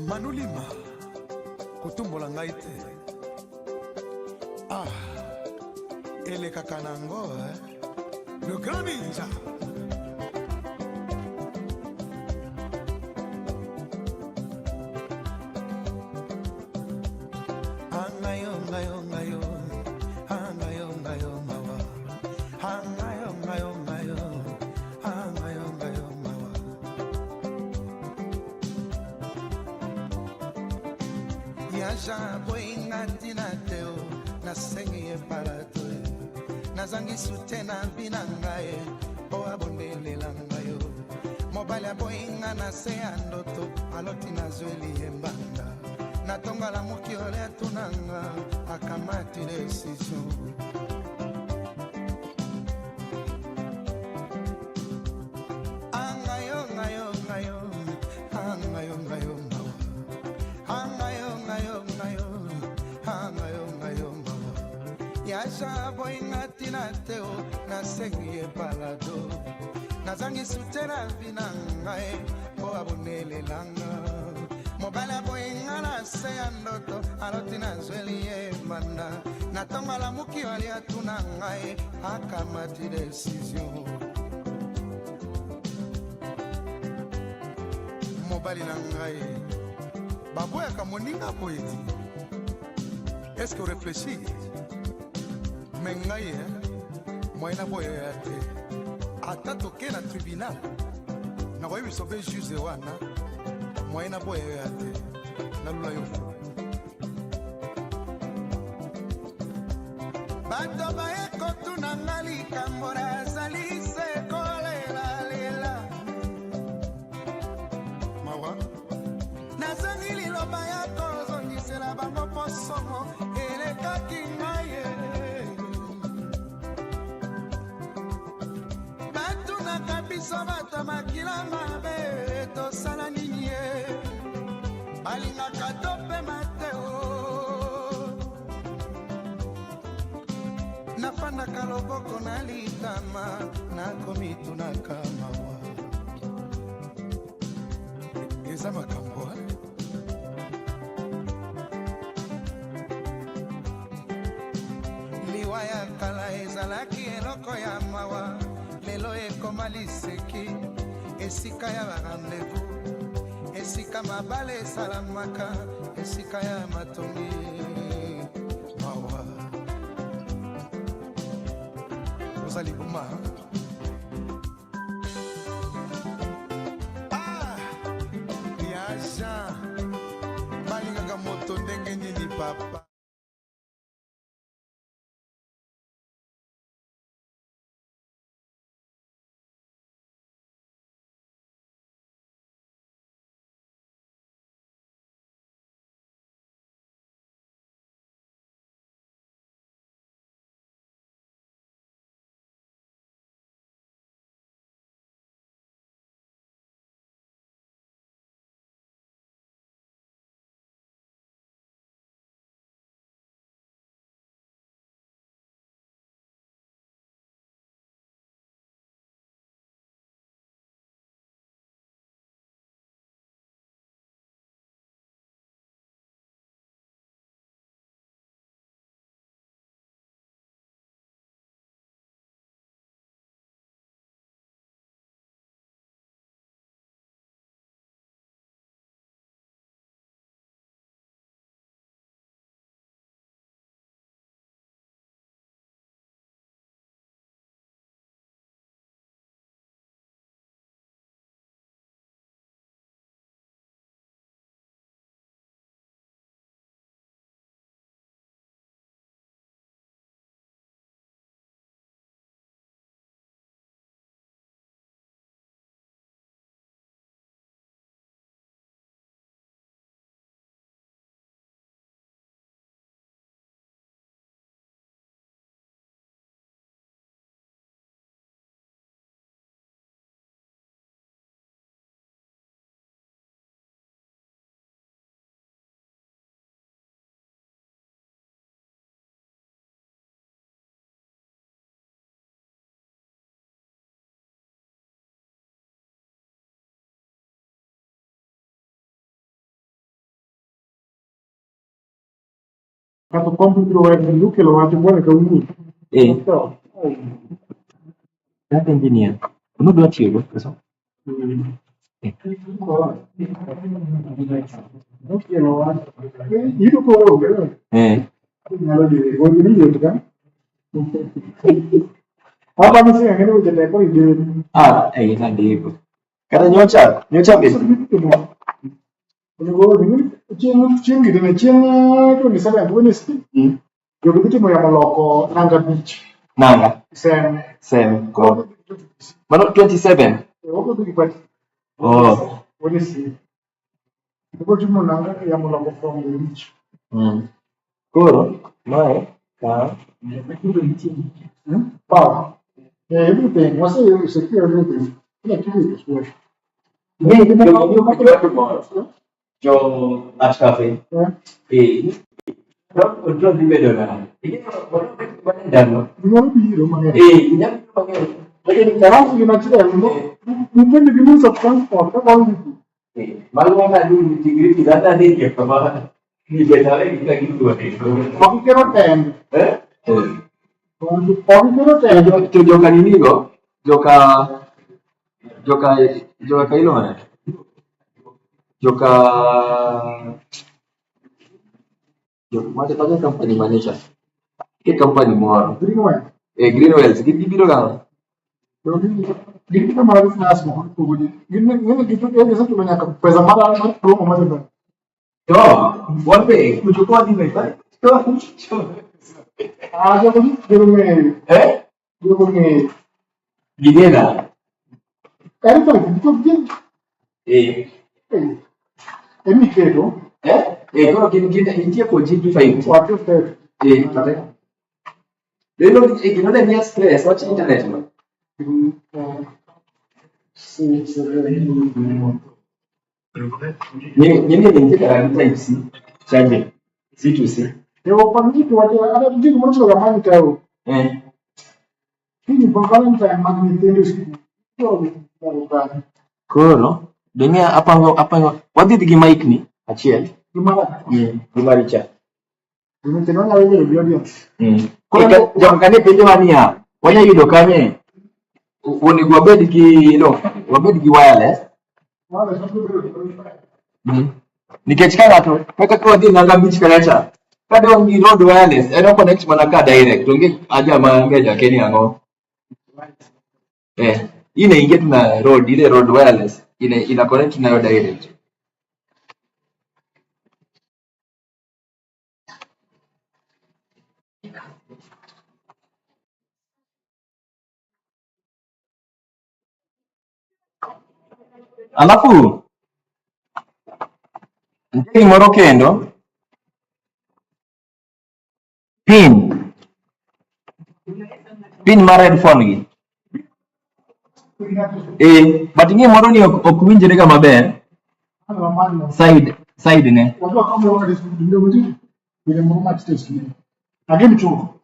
Manulima kotumbola ngai te. Ah, elekaka nango le grand ninja. Angayo ngayo ngayo, angayo ngayo mawa, angayo ngayo ngayo, angayo ngayo mawa. Yaja boinga tinateo na sengi e parato na zangi sutena binangae o abondele langayo mobile boinga na se andoto aloti na zweli embanga na tonga la mukiole tunanga akamati decision angayo ngayo ngayo angayo ngayo mawa angayo ngayo ngayo angayo ngayo mawa yasha boinga tinateo na sengi e palado na zangi sutena binangae o abondele langa mobala boinga na se andoto aloti na zweli e manda na tonga la muki wali atunangae akamati decision mobali na ngai baboyaka moninga poeti. Est-ce que réfléchis mais ngai moyena boya te ata toke na tribunal na koyebi sobe juge wana moyena boya te nalula yo bato bayekotuna nga likambo nazali se kolelalela mawa nazangi liloba ya kozongisela bango posomo elekaki ngai batunaka biso bato makila mabe tosala nini ye balingaka tope mateo nafandaka loboko na litama nakomitunaka mawa eza makambo liwa ya kala ezalaki eloko ya mawa lelo ekoma liseki esika ya barandevous esika mabale esalamaka esika ya matongi mawa ozali boma yaja balingaka moto ndenge nini papa Quando compri il look lo faccio buone che un Data engineer. Ano ba chiyo? Kaso? Io quello che voglio dire kan apa mesti yang ini jadi apa ini Tadi itu. Karena nyocha bin. ini gue ini cing gitu nih cing itu misalnya gue nih sih gue begitu mau yang meloko nangga beach Nanga. sen Ko. Mano 27. gue tuh di pas Oh. gue nih sih gue cuma nangga yang meloko from the beach Kuro. Mai. Ka. Power. Everything. What's the secure everything? Yeah, this way. Jo Arts Cafe. Ini. Udah di beda kan. Ini baru banyak dan. Di rumah ya. Ini pakai. Jadi sekarang gimana sih ya? Mungkin di sini transport kalau gitu. Malu mana dulu di tidak ada dia apa. Di beda lagi kita gitu deh. Pakai kira ten. Pakai kira ten. Joka ini kok. Joka ilo mana? Joka macam macam company manager. Ke company more. Greenwells. Gitu biro kan. Jadi kita malah kelas mau. Gini gitu ya biasa cuma nyakap. Pesa malah belum mau macam. Yo, one way. Kucu kau di mana? Aja pun di rumah. Di rumah. Gini lah. Itu dia. Ini gitu. Kalau kita India pun jadi fine. What is that? Kata. Lalu kita ada ni stress, macam internet mah. Ni kita type C, charge C2C. Eu panggil tu ada di rumah juga mana tahu. Ini bakalan saya magnetin sih. Bukan. Cool, no? Dengan apa waktu itu mic ni, Aciel. Gimana? Gimana Richard? Ini tenang aja dia. Kalau jangan kane pilih mania, wanya yudo kanye. Woni gwabe diki wireless. Nikechika tu, peka kwa di nanga beach kanacha. Kada wangi road wireless, connect manaka direct. Tungi aja mangeja keni ango. Ine inget na ile road wireless. Ina connect nayo direct. Alafu nchini Morokendo pin mara headphone gi but inge moro ni okuwinjore ga maber side ne Watu kama wana ndio mtu ile mruma test. Again chuo.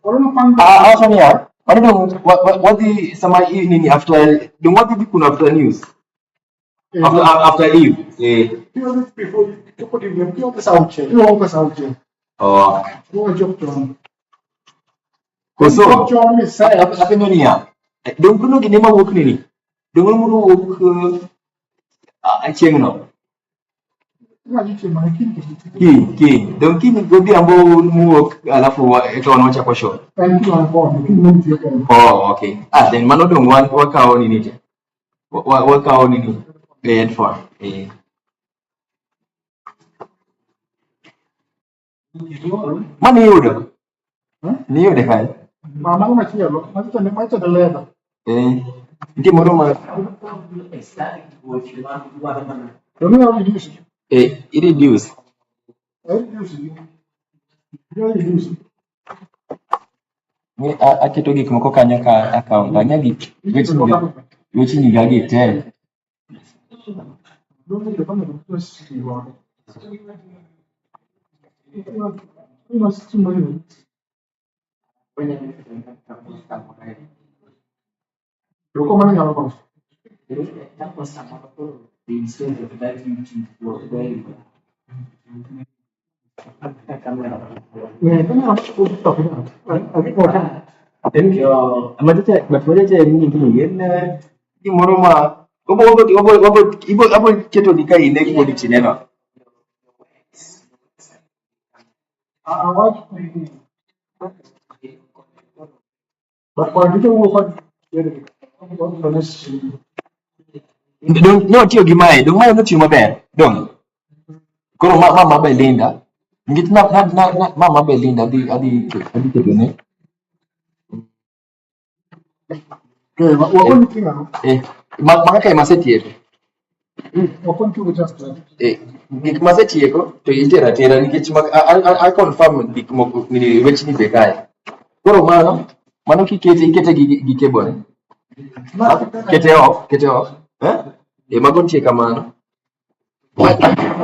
Wala panga. Also ya what the sama nini after the what the kuna after news after Eve Before you put in your sauce. You sauce. Go job to. Koso Job ni saya apa dunia dong kuno gini mah work nini dong mulu work acheng no ki dong kini gobi ambo mu work alafu ito no cha kwa show okay then mano dong wakao nini je wakao nini headphone mana yudo ni yudo kai mama masih ya lo masih ada leda Ndi muruma Doni ya reduce. Reduce. Ni akitogi kumoko kanya ka account anyagi which ni gagi te. Roko mana yang apa? Kenapa aku stop ini? Lagi kota. Amaja mini na di moroma ibo keto di kai ne ko di chinelo Awak. Bapak itu bukan. no tio gimai dong mai no tio maber dong ko mama belinda ngit na mama belinda adi keto ne Wapun tinggal. maka kai maseti Wapun tu just. Gik maseti to itera tera nikech I confirm gik moko ni weche ni be kae koro mano kikete gike bone kete off magon tie kamano